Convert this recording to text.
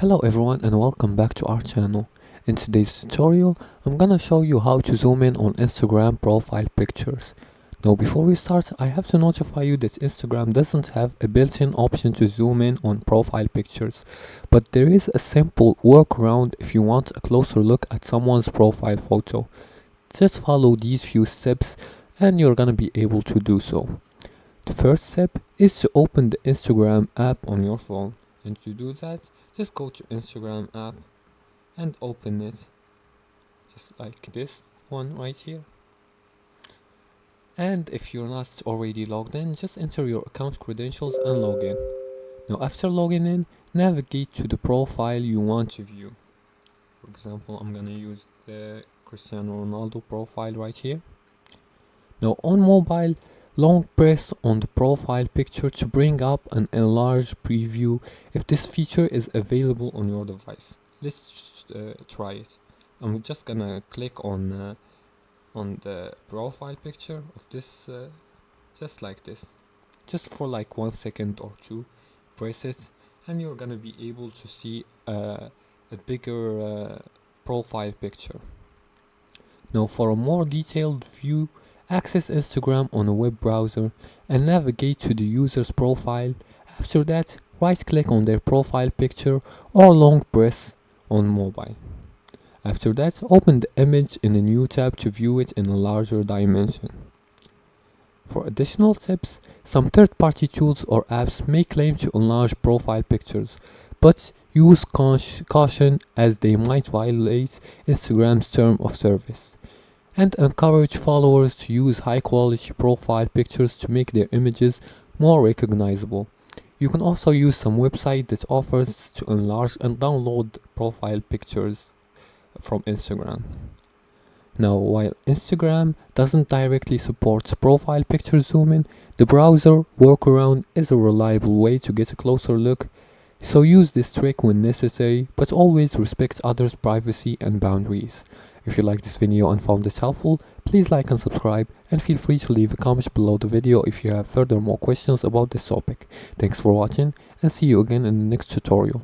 Hello everyone and welcome back to our channel. In today's tutorial, I'm gonna show you how to zoom in on Instagram profile pictures. Now before we start, I have to notify you that Instagram doesn't have a built-in option to zoom in on profile pictures, but there is a simple workaround if you want a closer look at someone's profile photo. Just follow these few steps and you're gonna be able to do so. The first step is to open the Instagram app on your phone, and to do that, just go to Instagram app and open it just like this one right here. And if you're not already logged in, just enter your account credentials and log in. Now after logging in, navigate to the profile you want to view. For example, I'm gonna use the Cristiano Ronaldo profile right here. Now on mobile, long press on the profile picture to bring up an enlarged preview if this feature is available on your device. Let's try it. I'm just gonna click on the profile picture of this, just like this. Just for like 1 second or two, press it and you're gonna be able to see a bigger profile picture. Now for a more detailed view, access Instagram on a web browser and navigate to the user's profile. After that, right click on their profile picture or long press on mobile. After that, open the image in a new tab to view it in a larger dimension. For additional tips, some third-party tools or apps may claim to enlarge profile pictures, but use caution as they might violate Instagram's term of service, and encourage followers to use high-quality profile pictures to make their images more recognizable. You can also use some website that offers to enlarge and download profile pictures from Instagram. Now, while Instagram doesn't directly support profile picture zoom in, the browser workaround is a reliable way to get a closer look, so use this trick when necessary, but always respect others' privacy and boundaries. If you liked this video and found this helpful, please like and subscribe, and feel free to leave a comment below the video if you have further more questions about this topic. Thanks for watching, and see you again in the next tutorial.